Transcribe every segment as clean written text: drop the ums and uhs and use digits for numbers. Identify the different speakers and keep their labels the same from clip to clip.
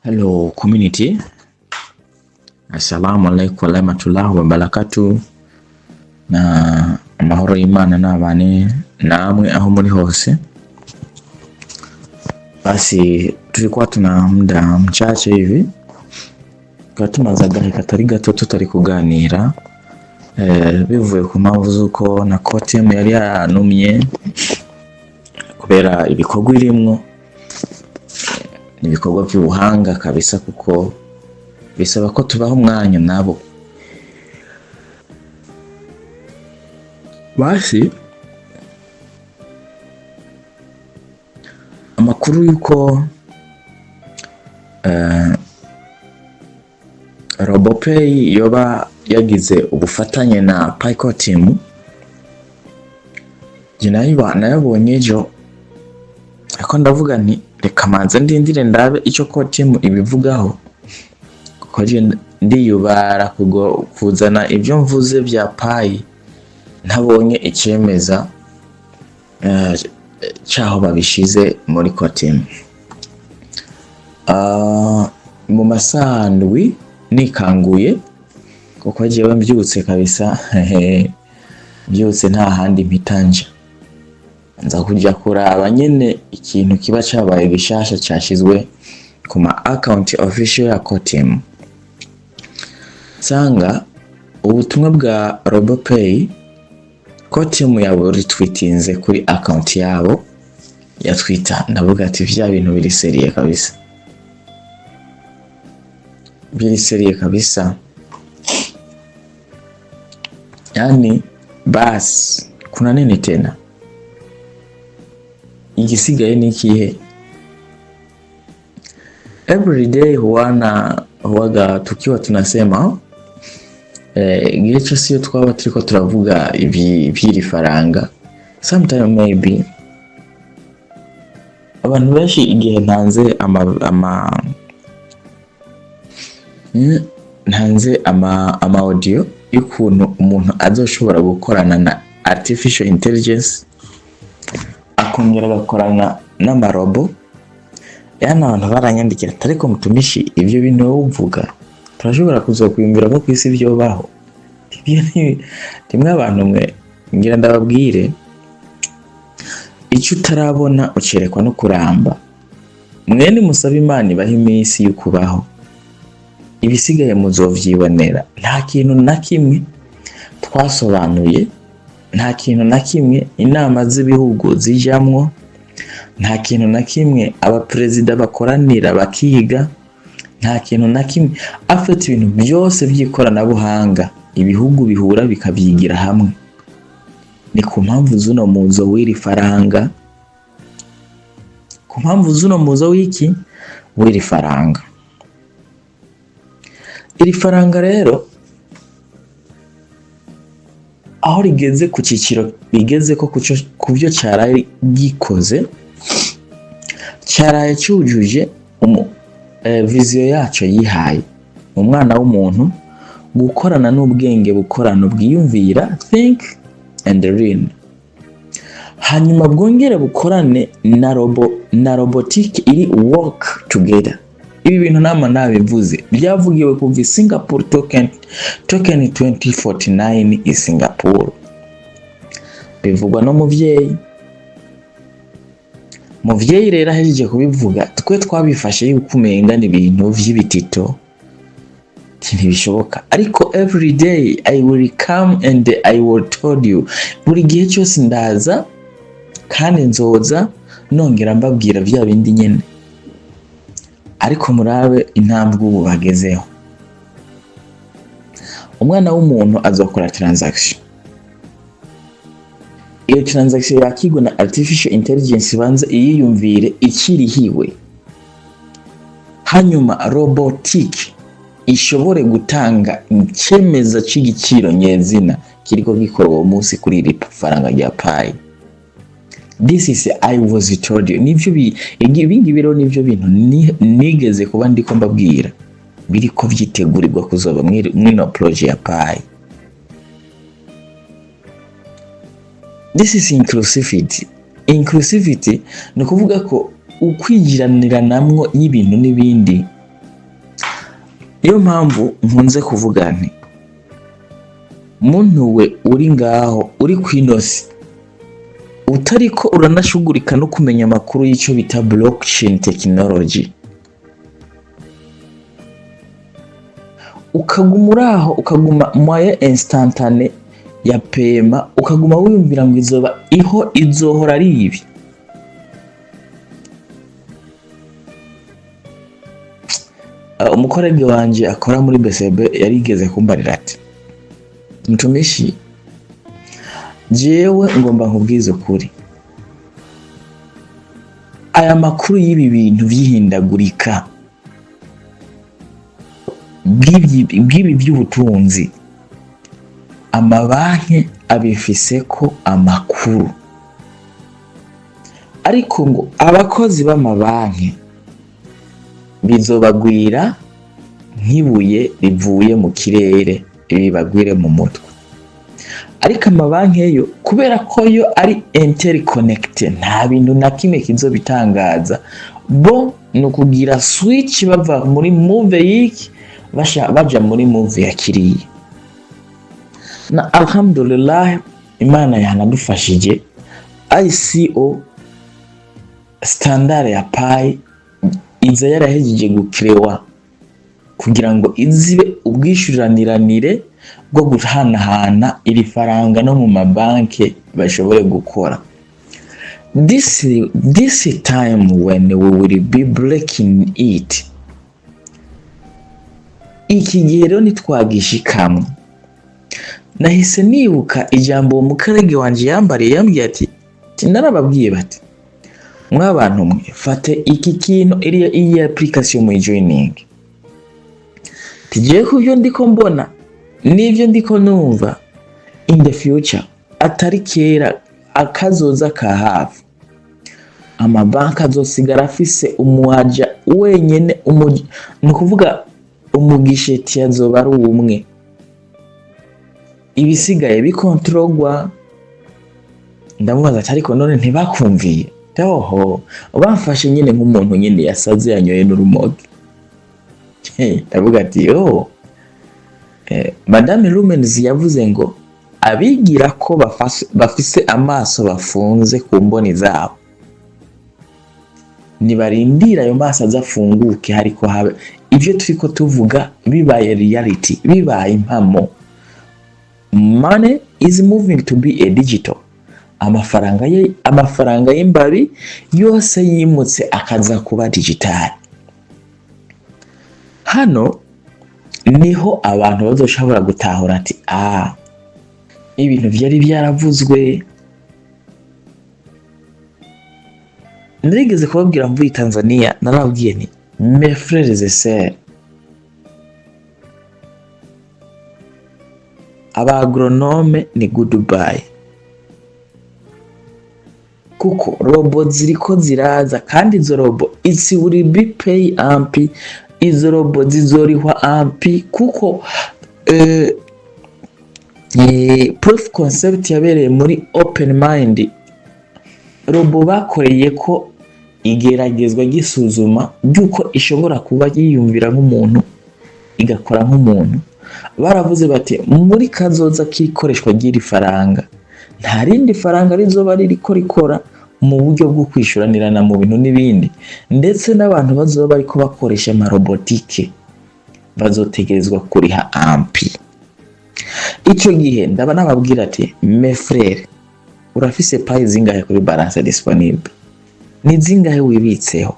Speaker 1: Hello community, assalamu alaikum warahmatullahi wabarakatuh, na amahoro y'Imana nabane namwe aho muri hose. Basi tulikuwa tuna muda mchache hivi kwa tumaze dakika katari gato tutari kuganira bivuye ku mpamvu zuko na Kotemu yari yanumye kubera ibikorwa irimwo. Ni ibikorwa by'ubuhanga kabisa kuko bisaba ko tubaho umwanya nabo. Basi amakuru yuko RoboPay yoba yagize ubufatanye na Kotemu, nayabonye ejo ako ndavuga nti reka manze ndindire ndabe icyo Kotemu ibivugaho, kuko ndiyubara kuzana ibyo mvuze bya Pi ntabonye icyemeza cyaho babishize muri Kotemu. Mu masandwi nikanguye kuko jewe mbyutse kabisa mbyutse nta handi mpitanja, nza kujya kuraba nyene ikintu kiba cyabaye gishasha cyashizwe ku ma account official ya Kotemu. Sanga ubutumwa bwa RoboPay Kotemu yabo retweetinze kuri account yabo ya Twitter. Ndavuga ati vya bintu biri seriye kabisa, biri seriye kabisa. Yani basi kuna nini tena? Igisigaye ni kihe? Everyday huwaga tukiwa tunasema igihe cyose iyo twaba turiko turavuga iby'iri faranga, sometime maybe abantu benshi igihe ntanze ama audio y'ukuntu umuntu azoshobora gukorana na artificial intelligence akongera agakorana n'amarobo. Yani abantu baranyandikira ariko mutumishi ibyo bintu wowe uvuga turashobora kuzokwiyumviramo ku isi byo baho. Timwe abantu mwe ngira ndababwire icyo utarabona ucerekwa no kuramba. Mwene musaba Imana ibaha iminsi y'ukubaho, ibisigaye muzovyibonera. Nta kintu na kimwe twasobanuye, nta kintu na kimwe inama z'ibihugu zijamwo, nta kintu na kimwe abaperezida bakoranira bakiga, nta kintu na kimwe afite ibintu byose by'ikoranabuhanga ibihugu bihura bikabyigira hamwe. Ni ku mpamvu zuno muzo w'iri faranga, ku mpamvu zuno muzo w'iki w'iri faranga. Iri faranga rero aho rigeze ku ciciro bigeze ko ku byo cyaraye gikoze, cyaraye cyujuje vision yacu yihaye umwana w'umuntu gukorana n'ubwenge bukorano bwiyumvira, think and learn, hanyuma bwongere bukorane na robotique iri work together. Ibi bintu nama nabivuze byavugiwe kuva Singapore token 2049 i Singapore, bivugwa no muvyeyi rero ahejeje kubivuga. Twe twabifashe yuko umenga ni ibintu vy'ibitito ntibishoboka, ariko every day I will come and I will told you, buri gihe cyose ndaza kandi nzoza nongera mbabwira vya bindi nyene. Ariko murabe intambwe ubu bagezeho. Umwana w'umuntu azokora transaction, iyo transaction yakigwa na artificial intelligence banze iyiyumvire ikirihiwe, hanyuma robotique ishobore gutanga icemeza c'igiciro nyezina kiriko gikora uwo munsi kuri iri faranga rya Pi. This is I was told you. Nivyo ibingi biro nivyo bintu nigeze kuba ndiko mbabwira biriko vyitegurirwa kuzoba mwino project ya Pi. This is inclusivity. Inclusivity ni kuvuga ko ukwigiranira namwo y'ibintu n'ibindi Niyo mpamvu nkunze kuvuga nti muntu we uri ngaho uri kwinosi utariko uranashugurika no kumenya amakuru y'icyo bita blockchain technology, ukaguma uraho ukaguma moye instantane ya pema, ukaguma wiyumvira ngo izohora ari ibi. Umukorege wanje akora muri BCB yarigeze kumbarira ati, mtumishi, jewe ngomba nkubwize ukuri, aya makuru y'ibi bintu vyihindagurika bw'ibi by'ubutunzi, amabanki abifiseko amakuru, ariko ngo abakozi b'amabanki bizobagwira nk'ibuye rivuye mu kirere bibagwire mu mutwe. Ariko amabanki yo kubera ko yo ari interconnected, nta bintu na kimwe kizobitangaza, bo no kugira switch bava muri move yiki baja muri move ya kiriya. Na alhamdulillah Imana yanadufashije, ICO standard ya Pi iza yarahejeje gukirewa kugira ngo izibe ubwishuraniranire bwo guhanahana iri faranga no mu mabanki bashobore gukora. This time when we will be breaking it, iki gihe rero nitwagishikamwe. Nahise nibuka ijambo umukarege wanje yambariye, yambwiye ati narababwiye bati mwabantu mwe fate iki kintu iyi application mu joining, tigiye kubyo ndiko mbona n'ivyo ndiko numva in the future, atari kera akazoza ka hafi, amabanki azosigara afise umuaja wenyene, ni kuvuga umugisheti azoba ari umwe, ibisigaye bikontrolwa. Ndamubaza ati ariko none ntibakumviye? Toho bamfashe nyine nk'umuntu nyine yasaze yanyoye n'urumogi. Ndavuga ati Madame Lumens yavuze ngo abigira ko bafise amaso bafunze ku mboni zabo nibarindira ayo maso azafunguke, hariko habe ivyo turiko tuvuga bibaye reality, bibaye impamo. Money is moving to be a digital. Amafaranga y'imbabi yose yimutse akaza kuba digital. Hano niho abantu bazoshobora gutahura ati ibintu vyari byaravuzwe. Ndarigeze kubabwira mvuye Tanzania, narabwiye ni mes frères et sœurs, aba agronome ni goodbye, kuko robo ziriko ziraza, kandi izo robo will be pay ampi, izo robo zizorihwa ampi, kuko proof concept yabereye muri open mind. Robo bakoreye ko igeragezwa gisuzuma byuko ishobora kuba yiyumvira nk'umuntu igakora nk'umuntu. Baravuze bati muri kazoza kikoreshwa giri faranga, nta rindi faranga rizoba ririko rikora mu buryo bwo kwishuranirana mu bintu n'ibindi, ndetse n'abantu bazoba bariko bakoresha amarobotike bazotegerezwa kuriha ampi. Ico gihe ndaba nababwira ati mes frères, urafise payi zingahe kuri balance disponible? Ni zingahe wibitseho?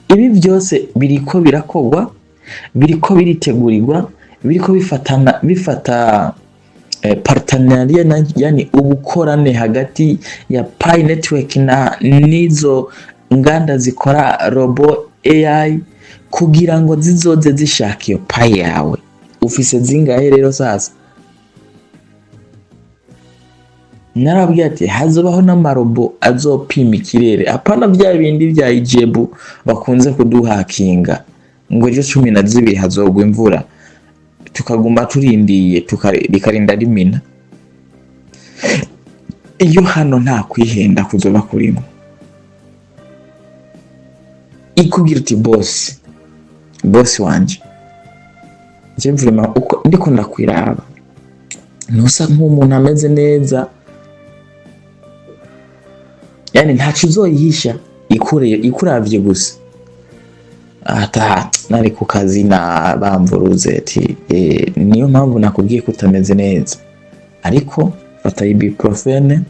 Speaker 1: Ibi byose biriko birakogwa, biriko biritegurirwa, biriko bifata partenariat, yani ubukorane hagati ya Pi network na nizo nganda zikora robo AI, kugira ngo zizoze zishaka iyo Pi yawe. Ufise zingahe rero sasa? Narabwiye ati hazobaho n'amarobo azopima ikirere, apana bya bindi bya ijebu bakunze kuduhakinga ngo ejo 12 hazogwa imvura tukaguma turindiye bikarinda rimina. Iyo hano nta kwihenda kuzoba kurimo. Ikubwira uti boss wanje, je vraiment uko ndiko ndakwiraba ntusa nk'umuntu ameze neza, yani ntaco uzoyihisha ikuravye gusa. Ata nari ku kazi na bamvuruze ati niyo mpamvu nakubwiye ko utameze neza, ariko fata ibuprofene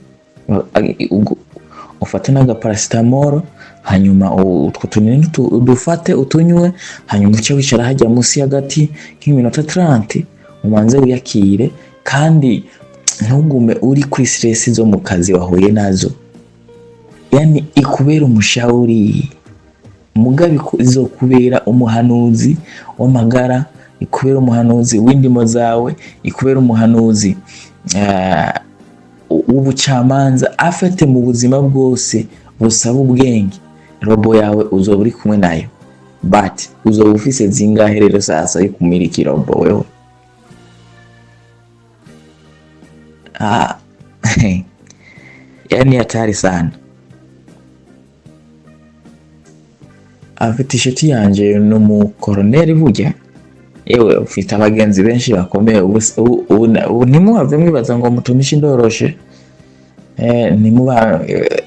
Speaker 1: ufate naga paracetamol, hanyuma utwo tunini udufate utunywe, hanyuma uce wicara hajya munsi y'agati nk'iminota 30 umanze wiyakire, kandi ntugume uri kuri stress zo mu kazi wahuye nazo. Yani ikubera umushauri, mugabe izokubera umuhanuzi w'amagara, ikubera umuhanuzi w'indimo zawe, ikubera umuhanuzi ubucamanza afite mu buzima bwose busaba ubwenge. Robo yawe uzoba uri kumwe nayo, but uzoba ufise zingahe rero sasa yo kumiliki robo wewe? Yani hatari sana. Afite ishati yanje no mu koroneri burya, yewe ufite abagenzi benshi bakomeye, ubu ntimuhave mwibaza ngo mutumishe indoroshe. Nimuba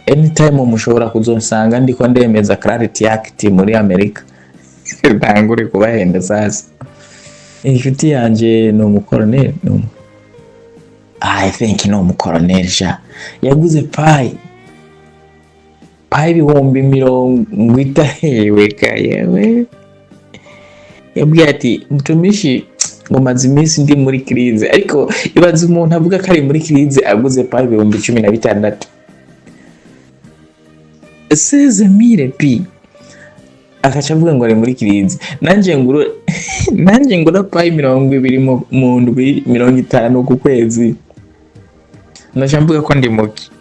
Speaker 1: anytime mushobora kuzonsanga ndiko ndemeza Clarity Act muri Amerika. Ntangure kubahenda sasa. Ishati yanje no mu koroneri, no I think no mu koroneri sha yaguze pie ibihumbi 70 hewe kayewe. Yabwiye ati mutumishi ngo maze iminsi ndi muri crise, ariko ibaze umuntu avuga ko ari muri crise aguze pie ibihumbi 16. 16,000 pi akaca avuga ngo ari muri crise. Nanje ngura pie 20 mu ndwi 50 ku kwezi, nashambuga ko ndi muki.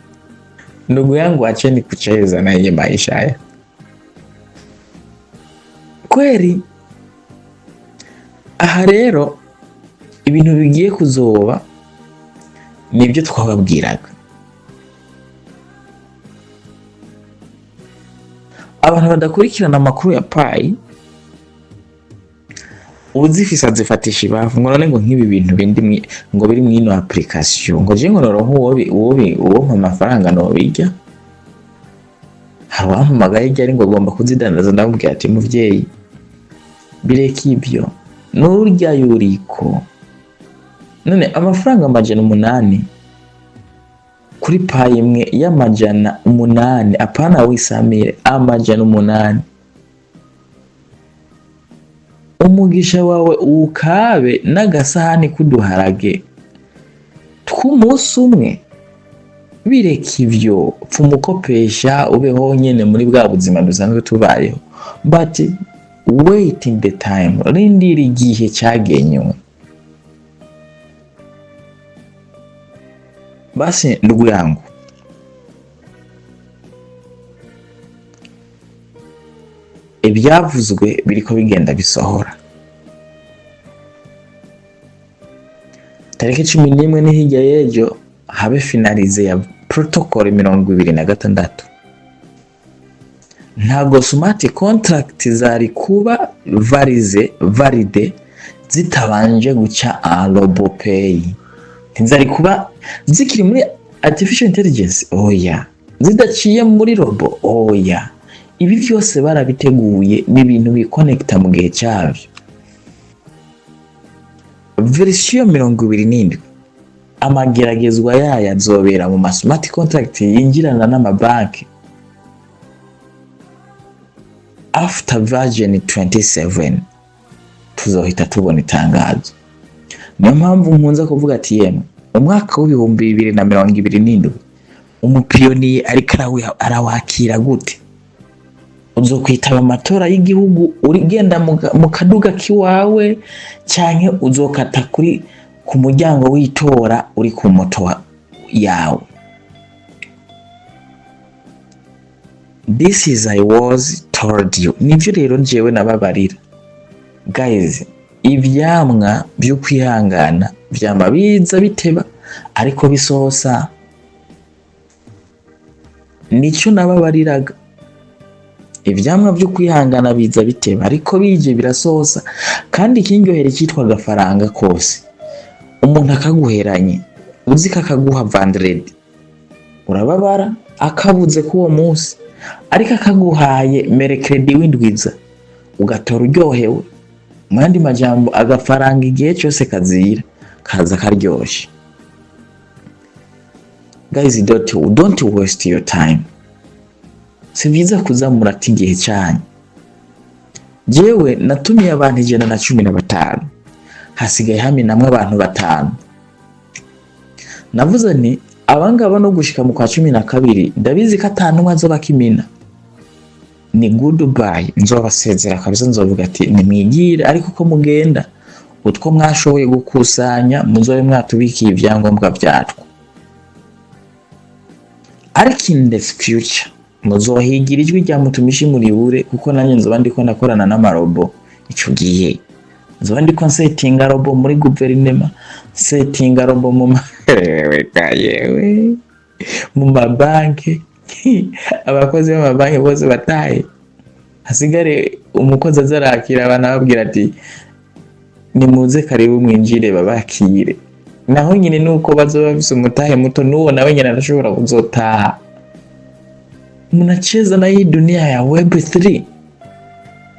Speaker 1: Ndugu yangu acheni kucheza na hii maisha haya. Kweli aha rero ibintu bigiye kuzoba nibyo twababwiraga. Abantu badakurikirana amakuru ya pai uzifisa azifatisha ibavu ngo none ngo nk'ibi bintu bindi ngo biri mu ino application ngo je ngo noronka uwo mu mafaranga no bijya. Hari ampamagaye ryari ngo agomba kuzidandaza, ndamubwira ati muvyeyi bireka ibyo n'urya yuriko, none amafaranga 800 kuri payi imwe y'800, apana wisamire 800. Umugisha wawe ukabe n'agasahani kuduharage tw'umunsi umwe. Bireka ivyo pfumukopesha ubeho nyene muri bwa buzima dusanzwe tubayeho, but wait in the time, rindira igihe cyagenywe. Basi ndugu yangu, ibyavuzwe biriko bigenda bisohora. Tariki 11 ni hirya y'ejo habe finalize ya protocol 26. Ntago smart contract zari kuba valide zitabanje guca robo pay, ntizari kuba zikiri muri artificial intelligence, oya, zidaciye muri robo, oya. Ibi byose barabiteguye n'ibintu biconnecta mu gihe cyavyo. Version 27 amageragezwa yaya azobera mu smart contract yinjirana n'amabanki after version 27. Tuzohita tubona itangazo. Niyo mpamvu mpunza kuvuga ati yemwe umwaka w'ibihumbi 2027 umupiyoniye ariko arawakira gute? Uzokwitaba amatora y'igihugu urigenda mu kaduga kiwawe, canke uzokata ku muryango w'itora uri ku moto yawe? This is I was told you. Nivyo rero njewe nababarira guys, ivyamwa byo kwihangana vyama biza biteba ariko bisosa. Nico nababariraga. ivyamwa vyo kwihangana biza biteba ariko bije birasosa. Kandi ikindyohera cyitwa agafaranga kose umuntu akaguheranye uzi kakaguha vendredi urababara akabuze kuwo munsi, ariko akaguhaye merekredi windwiza ugatora uryohewe. Mu yandi majambo agafaranga igihe cyose kazira kaza karyoshe. Guys, don't waste your time. Si byiza kuzamura ati igihe cyanyu. Jewe natumiye abantu 115 hasigaye hamwe namwe abantu 5. Navuze ni abangaba no gushika mu kwa 12 ndabizi ko atanu azoba kimina. Ni goodbye, nzobasezera kabisa, nzovuga ati nimwigire, ariko ko mugenda utwo mwashoboye gukusanya muzobe mwatubikiye ibyangombwa byatwo. Ariko in the future muzohigira ijwi rya mutumishi muri bure, kuko nanye nzoba ndiko nakorana n'amarobo. Ico gihe nzoba ndiko settinga robo muri guverinema, settinga robo mu mu mabanki. Abakozi b'amabanki bose bataye, hasigare umukozi azarakira abana babwira ati nimuze karibu mwinjire babakire. Naho nyine nuko bazoba bise umutahe muto, nuwo nawe nyine arashobora kuzotaha. Mnacheza na hii dunia ya web3,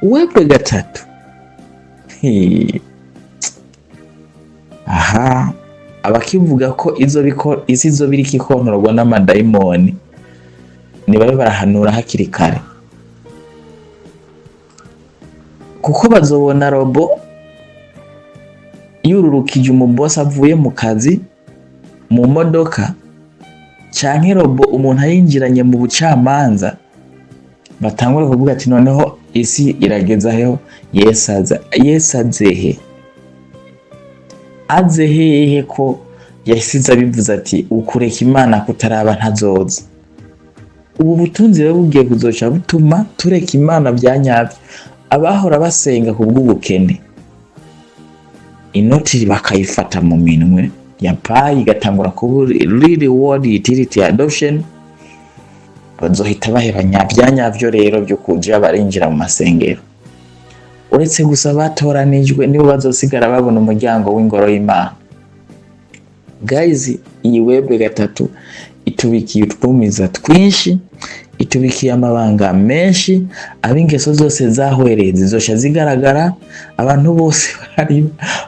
Speaker 1: web 3. Aha, abakivuga ko izo biri kikontorwa n'amadayimoni nibabe barahanura hakiri kare, kuko bazobona robo yururukije umubosi avuye mu kazi mu modoka, canke robo umuntu ayinjiranye mu bucamanza, batangura kuvuga ati noneho isi irageza heho. Yesazehe azehehe ko yasize bivuze ati ukureka Imana kutaraba ntazoza. Ubu butunzi rero bugiye kuzoca butuma tureka Imana byanyabyo. Abahora basenga kubw'ubukene, inoti bakayifata mu minwe ya payi igatangura kuba reward utility adoption, bazohita bahebanya byanyabyo rero byo kuja barinjira mu masengero. Uretse gusa batoranijwe nibo bazosigara babona umuryango w'ingoro y'Imana. Guys, iyi web 3 itubikiye utwumiza twinshi, itubikiye amabanga menshi, abingeso zose zahwereye zizosha zigaragara. Abantu bose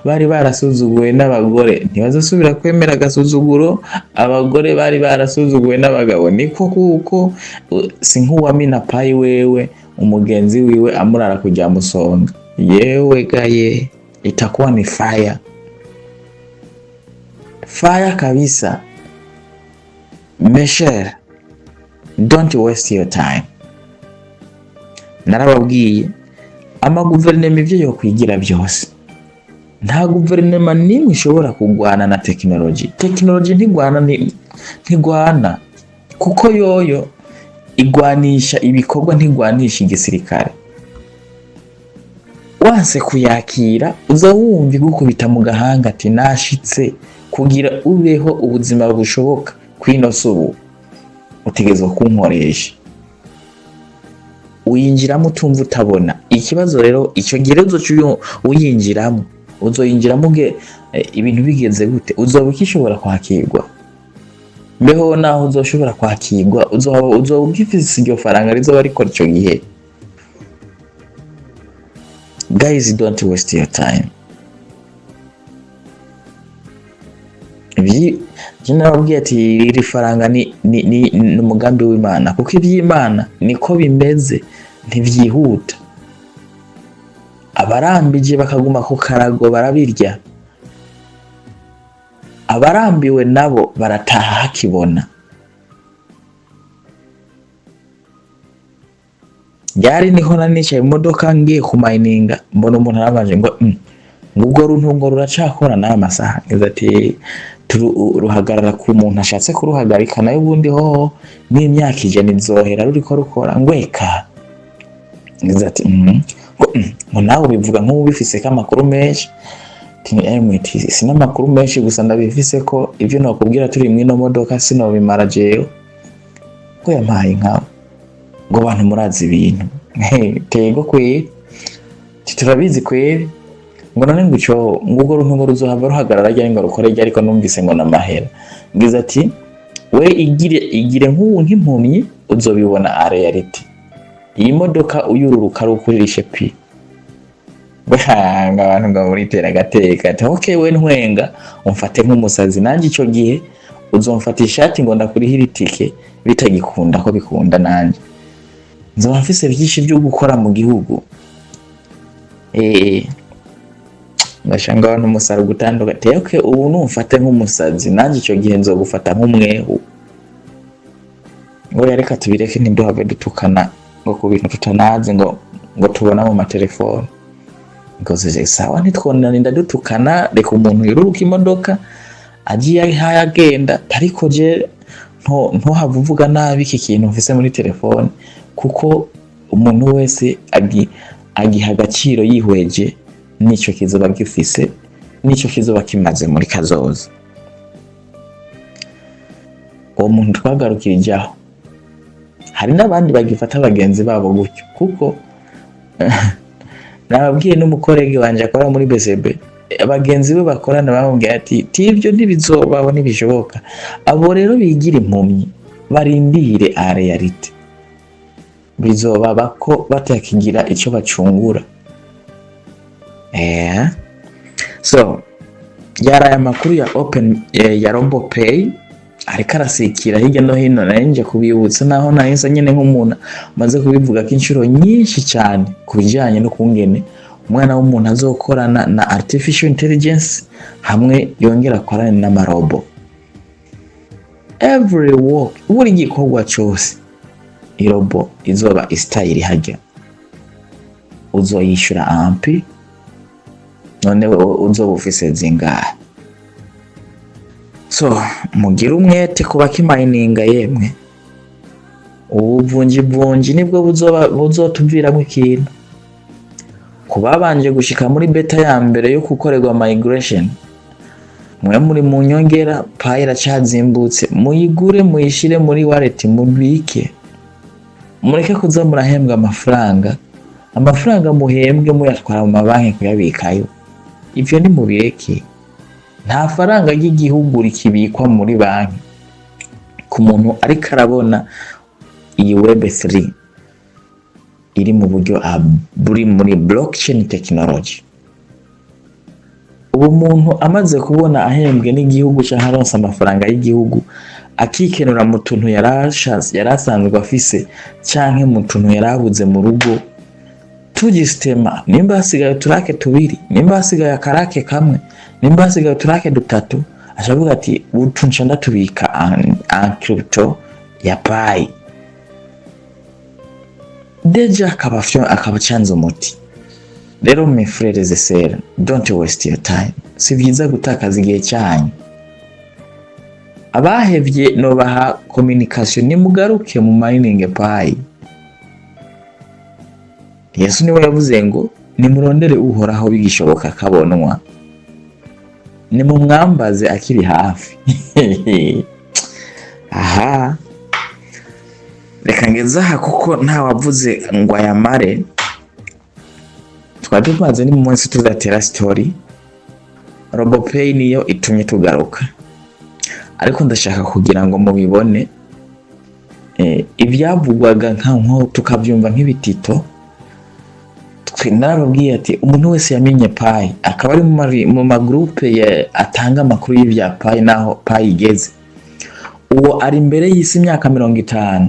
Speaker 1: bari barasuzuguwe n'abagore ntibazosubira kwemera agasuzuguro. Abagore bari barasuzuguwe n'abagabo, niko kuko si nk'uwamina payi wewe umugenzi wiwe amurara kujya musonga. Yewe gaye, itakuwa ni fire kabisa. Mesher, don't waste your time. Narababwiye amaguverinoma ivyo yo kwigira byose. Nta guverinoma nimwe ishobora kugwana na technology ntigwana, kuko yoyo igwanisha ibikorwa, ntigwanisha igisirikare. Wanse kuyakira uza wumva igukubita mu gahanga ati nashitse. Kugira ubeho ubuzima bushoboka kwino subu utegezwe kunkoresha. Uyinjiramo utumva utabona. Ikibazo rero icyo girezo cyo uyinjiramo, uzoyinjiramo ibintu bigeze gute, uzoba ukishobora kwakirwa. Mbeho naho uzoshobora kwakirwa, uzoba ugifise iryo faranga rizoba rikora icyo gihe. Guys, don't waste your time. Nababwiye ati iri faranga ni umugambi w'Imana, kuko iby'Imana niko bimeze, ntivyihuta. Abarambije bakaguma ku karago barabirya, abarambiwe nabo barataha hakibona. Yari niho nanicaye imodoka ngiye kumayininga, mbona umuntu arabanje ngo ngubwo runtungo ruracakora n'amasaha. Ngize ati ruhagarara ku muntu ashatse kuruhagarika, nayo ubundi ho n'imyaka 100 nzohera ruriko rukora ngweka. Ngize ati ngo nawe bivuga nk'ubifise kamakuru menshi. Sina makuru menshi gusa ndabifise ko ibyo nakubwira turi mwino modoka sinobimara jeyo. Ko yampaye nkawe ngo abantu murazi ibintu tego kweri turabizi kweri ngo none ngucyo ngugo runtu ruzohava ruhagarara ryari ngo rukore ryari ariko numvise ngo namahera ngize ati we igire nk'impumyi uzobibona a reality iyi modoka uyururuka rukurishe pi bahanga abantu ngo muri tera gateka ati okay we ntwenga umfate nk'umusazi nanjye ico gihe uzomfata ishati ngo ndakurihira itike bitagikunda ko bikunda nanjye nzoba mfise byinshi byo gukora mu gihugu ngashanga abantu umusaro gutanduka ati okay ubu numfate nk'umusazi nanjye ico gihe nzogufata nk'umwehu ngo yareka tubireke ntiduhave dutukana ngo ku bintu tutanazi ngo tubona mu matelefone ngo zije sawa ntitwonanira dutukana reka umuntu yiruruka imodoka agiye hayagenda ariko je ntohava uvuga nabi iki kintu mfise muri telefone kuko umuntu wese agiha agaciro yihweje nico kizoba gifise nico kizoba kimaze muri kazoza. Uwo muntu twagarukirijaho hari n'abandi bagifata abagenzi babo gutyo kuko nababwiye n'umukorege wanje akora muri BCB abagenzi be bakorana bamubwiye ati tibyo ntibizobaho ntibishoboka abo rero bigira impumyi barindire a reality bizoba bako batakigira ico bacungura so yara amakuru ya open ya RoboPay ariko arasikira hirya no hino nanje kubibutsa naho nahise nyene nk'umuntu maze kubivuga kinshuro nyinshi cyane kubijanye no kungene umwana w'umuntu azokorana na artificial intelligence hamwe yongera korana n'amarobo every work buri gikorwa cyose irobo izoba style hajya uzoyishura ampi none uzoba ufise zingahe so mugira umwete kuba kimayininga yemwe ubuvunji nibwo buzotuviramo ikintu kubabanje gushika muri beta ya mbere yo gukorerwa migration mwe muri mu nyongera payira cyazimbutse muyigure muyishire muri wallet mubike mureke kuza murahembwa amafaranga muhembwe muyatwara mu mabanki kuyabikayo ivyo ni mubireke nta faranga y'igihugu rikibikwa muri banki ku muntu ariko arabona iyi web3 iri mu buryo buri muri blockchain technology ubu muntu amaze kubona ahembwe n'igihugu cyaharonsa amafaranga y'igihugu akikenura mu tuntu yarasanzwe afise canke mu tuntu yarabuze mu rugo tugisitema nimba hasigaye turake tubiri nimba hasigaye akarake kamwe nimba hasigaye turake dutatu ashavuga ati utunca ndatubika an crypto ya pai deja akaba chanzo muti rero mes frères et sœurs don't waste your time si byiza gutakaza igihe cyanyu abahevye no baha communication nimugaruke mu mining pai Yesu niwe yavuze ngo nimurondere uhoraho bigishoboka kabonwa nimumwambaze akiri hafi aha reka ngezaha kuko nta wavuze ngo ayamare twadumaze ni mu munsi tuzatera story RoboPay niyo itumye tugaruka ariko ndashaka kugira ngo mubibone ibyavugwaga nko tukabyumva nk'ibitito narababwiye ati umuntu wese yamenye Pi akaba ari mu magroupe atanga amakuru y'ibya Pi naho Pi igeze uwo ari imbere y'isi imyaka 50